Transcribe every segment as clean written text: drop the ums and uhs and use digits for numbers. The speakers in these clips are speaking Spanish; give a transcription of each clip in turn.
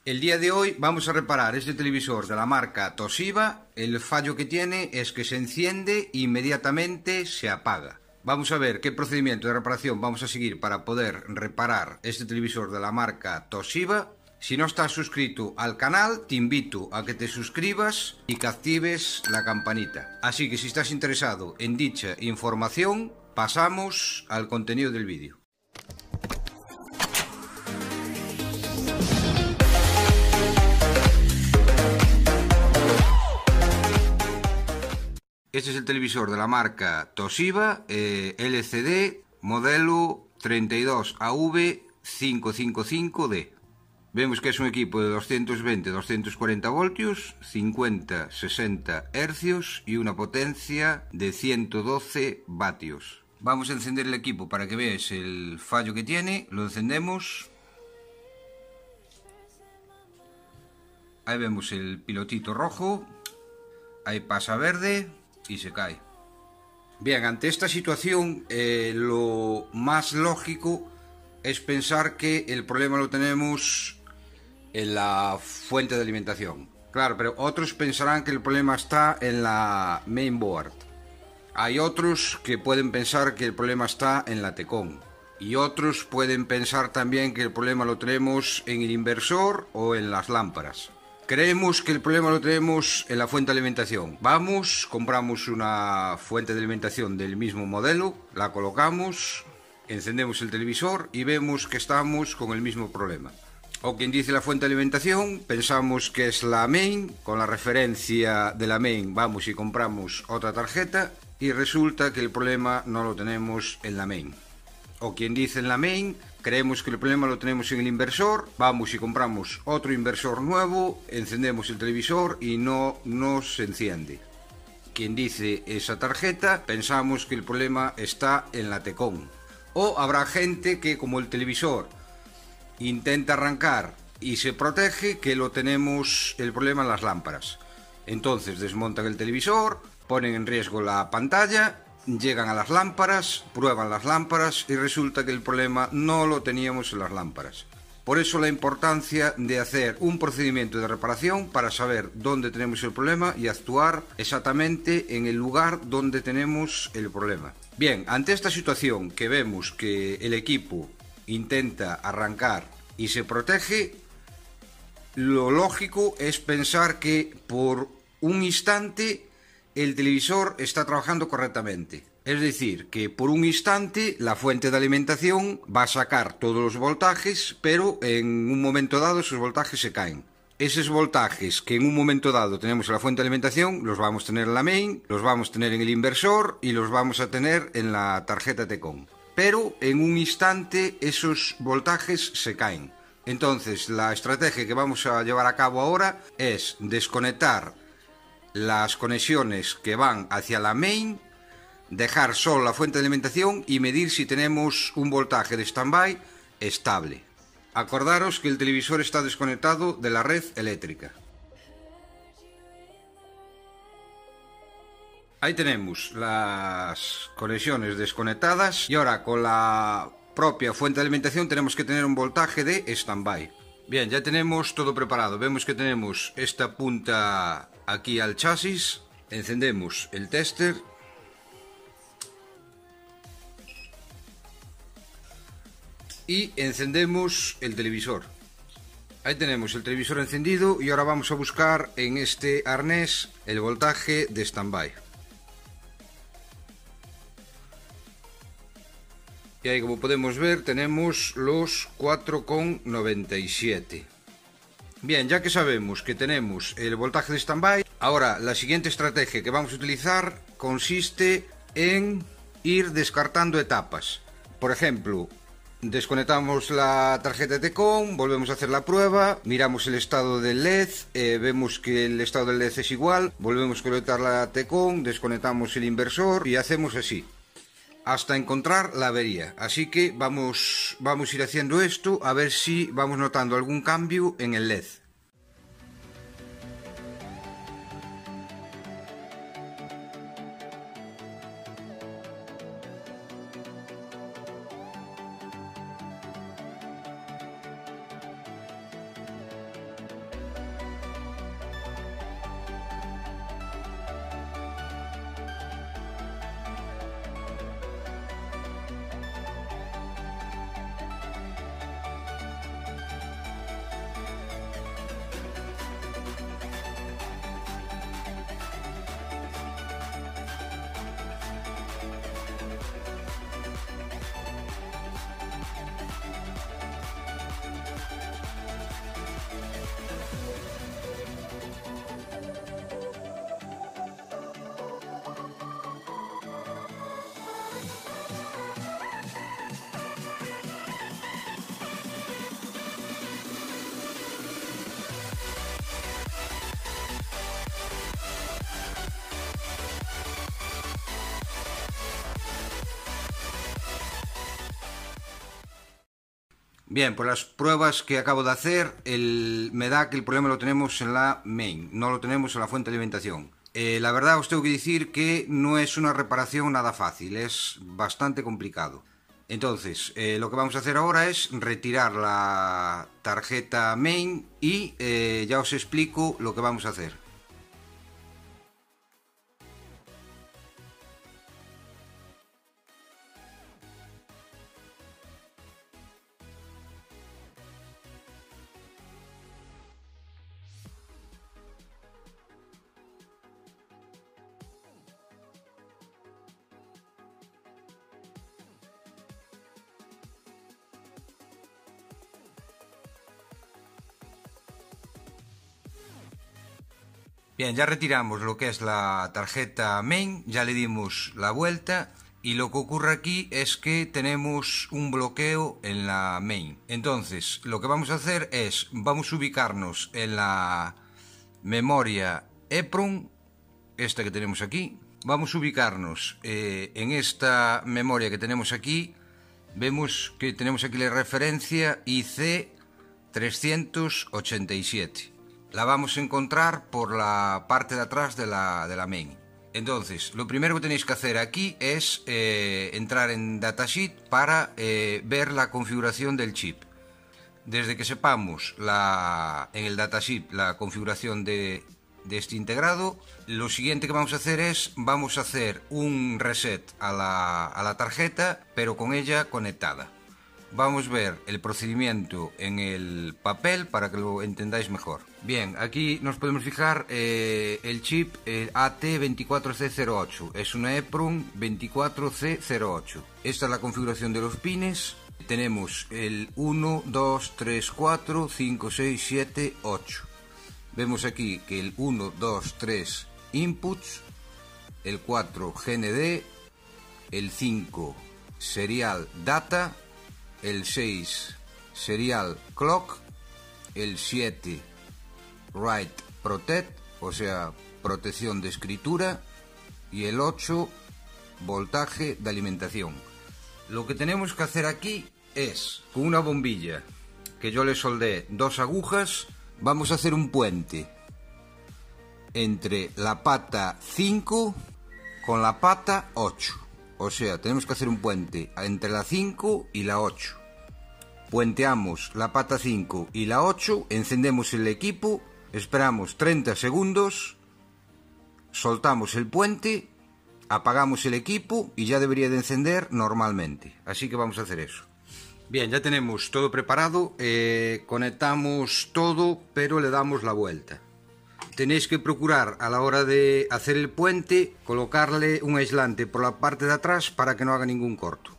El día de hoy vamos a reparar este televisor de la marca Toshiba. El fallo que tiene es que se enciende e inmediatamente se apaga. Vamos a ver qué procedimiento de reparación vamos a seguir para poder reparar este televisor de la marca Toshiba. Si no estás suscrito al canal, te invito a que te suscribas y que actives la campanita. Así que si estás interesado en dicha información, pasamos al contenido del vídeo. Este es el televisor de la marca Toshiba, LCD, modelo 32AV555D. Vemos que es un equipo de 220-240 voltios, 50-60 hercios y una potencia de 112 vatios. Vamos a encender el equipo para que veáis el fallo que tiene. Lo encendemos. Ahí vemos el pilotito rojo. Ahí pasa verde y se cae. Bien, ante esta situación lo más lógico es pensar que el problema lo tenemos en la fuente de alimentación. Claro, pero otros pensarán que el problema está en la mainboard. Hay otros que pueden pensar que el problema está en la Tecon. Y otros pueden pensar también que el problema lo tenemos en el inversor o en las lámparas. Creemos que el problema lo tenemos en la fuente de alimentación. Vamos, compramos una fuente de alimentación del mismo modelo, la colocamos, encendemos el televisor y vemos que estamos con el mismo problema. O quien dice la fuente de alimentación, pensamos que es la main, con la referencia de la main vamos y compramos otra tarjeta y resulta que el problema no lo tenemos en la main. O quien dice en la main, creemos que el problema lo tenemos en el inversor, vamos y compramos otro inversor nuevo, encendemos el televisor y no nos enciende. Quien dice esa tarjeta, pensamos que el problema está en la Tecon. O habrá gente que, como el televisor intenta arrancar y se protege, que lo tenemos el problema en las lámparas. Entonces desmontan el televisor, ponen en riesgo la pantalla, llegan a las lámparas, prueban las lámparas y resulta que el problema no lo teníamos en las lámparas. Por eso la importancia de hacer un procedimiento de reparación para saber dónde tenemos el problema y actuar exactamente en el lugar donde tenemos el problema. Bien, ante esta situación que vemos que el equipo intenta arrancar y se protege, lo lógico es pensar que por un instante el televisor está trabajando correctamente. Es decir, que por un instante la fuente de alimentación va a sacar todos los voltajes, pero en un momento dado esos voltajes se caen. Esos voltajes que en un momento dado tenemos en la fuente de alimentación, los vamos a tener en la main, los vamos a tener en el inversor y los vamos a tener en la tarjeta Tecon. Pero en un instante esos voltajes se caen. Entonces la estrategia que vamos a llevar a cabo ahora es desconectar las conexiones que van hacia la main, dejar solo la fuente de alimentación y medir si tenemos un voltaje de standby estable. Acordaros que el televisor está desconectado de la red eléctrica. Ahí tenemos las conexiones desconectadas y ahora con la propia fuente de alimentación tenemos que tener un voltaje de standby. Bien, ya tenemos todo preparado. Vemos que tenemos esta punta aquí al chasis. Encendemos el tester. Y encendemos el televisor. Ahí tenemos el televisor encendido y ahora vamos a buscar en este arnés el voltaje de standby. Y ahí, como podemos ver, tenemos los 4,97. Bien, ya que sabemos que tenemos el voltaje de standby, ahora la siguiente estrategia que vamos a utilizar consiste en ir descartando etapas. Por ejemplo, desconectamos la tarjeta de Tecon, volvemos a hacer la prueba, miramos el estado del LED, vemos que el estado del LED es igual, volvemos a conectar la Tecon, desconectamos el inversor y hacemos así hasta encontrar la avería. Así que vamos a ir haciendo esto a ver si vamos notando algún cambio en el LED. Bien, por las pruebas que acabo de hacer, me da que el problema lo tenemos en la main, no lo tenemos en la fuente de alimentación. La verdad os tengo que decir que no es una reparación nada fácil, es bastante complicado. Entonces, lo que vamos a hacer ahora es retirar la tarjeta main y ya os explico lo que vamos a hacer. Bien, ya retiramos lo que es la tarjeta main, ya le dimos la vuelta y lo que ocurre aquí es que tenemos un bloqueo en la main. Entonces, lo que vamos a hacer es, vamos a ubicarnos en la memoria EEPROM, esta que tenemos aquí. Vamos a ubicarnos en esta memoria que tenemos aquí. Vemos que tenemos aquí la referencia IC387. La vamos a encontrar por la parte de atrás de la main. Entonces, lo primero que tenéis que hacer aquí es entrar en Datasheet para ver la configuración del chip. Desde que sepamos en el Datasheet la configuración de este integrado, lo siguiente que vamos a hacer es, vamos a hacer un reset a la tarjeta, pero con ella conectada. Vamos a ver el procedimiento en el papel para que lo entendáis mejor. Bien, aquí nos podemos fijar el chip AT24C08. Es una EEPROM 24C08. Esta es la configuración de los pines. Tenemos el 1, 2, 3, 4, 5, 6, 7, 8. Vemos aquí que el 1, 2, 3 inputs, el 4 GND, el 5 serial data, el 6 serial clock, el 7 write protect, o sea, protección de escritura, y el 8 voltaje de alimentación. Lo que tenemos que hacer aquí es, con una bombilla que yo le soldé 2 agujas, vamos a hacer un puente entre la pata 5 con la pata 8. O sea, tenemos que hacer un puente entre la 5 y la 8. Puenteamos la pata 5 y la 8, encendemos el equipo, esperamos 30 segundos, soltamos el puente, apagamos el equipo y ya debería de encender normalmente. Así que vamos a hacer eso. Bien, ya tenemos todo preparado, conectamos todo, pero le damos la vuelta. Tenéis que procurar a la hora de hacer el puente colocarle un aislante por la parte de atrás para que no haga ningún corto.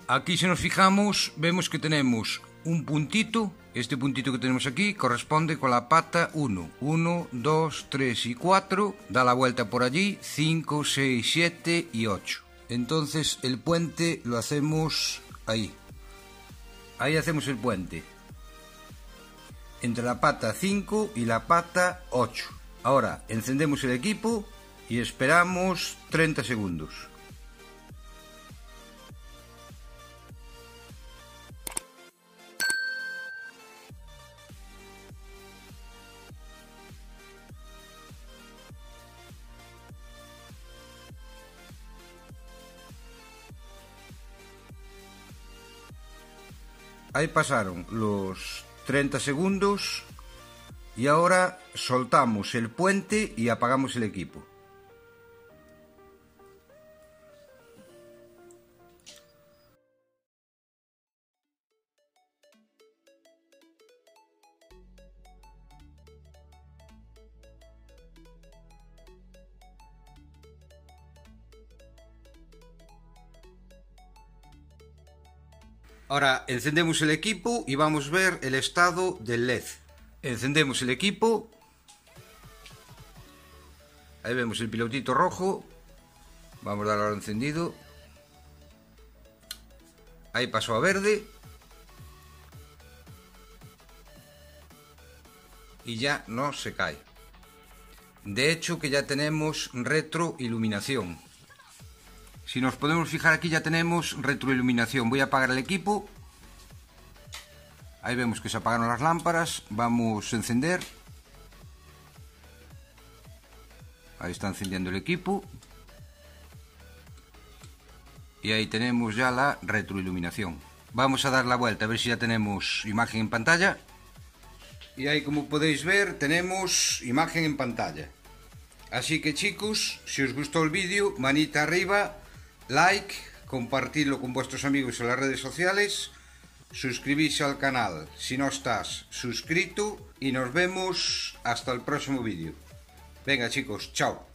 Aquí, si nos fijamos, vemos que tenemos un puntito. Este puntito que tenemos aquí corresponde con la pata 1. 1, 2, 3 y 4. Da la vuelta por allí. 5, 6, 7 y 8. Entonces el puente lo hacemos ahí. Ahí hacemos el puente entre la pata 5 y la pata 8. Ahora encendemos el equipo y esperamos 30 segundos. Ahí pasaron los 30 segundos y ahora soltamos el puente y apagamos el equipo. Ahora encendemos el equipo y vamos a ver el estado del LED. Encendemos el equipo. Ahí vemos el pilotito rojo. Vamos a darle ahora encendido. Ahí pasó a verde. Y ya no se cae. De hecho que ya tenemos retroiluminación. Si nos podemos fijar aquí ya tenemos retroiluminación. Voy a apagar el equipo. Ahí vemos que se apagaron las lámparas. Vamos a encender. Ahí está encendiendo el equipo. Y ahí tenemos ya la retroiluminación. Vamos a dar la vuelta a ver si ya tenemos imagen en pantalla. Y ahí, como podéis ver, tenemos imagen en pantalla. Así que chicos, si os gustó el vídeo, manita arriba, like, compartidlo con vuestros amigos en las redes sociales, suscribís al canal si no estás suscrito y nos vemos hasta el próximo vídeo. Venga chicos, chao.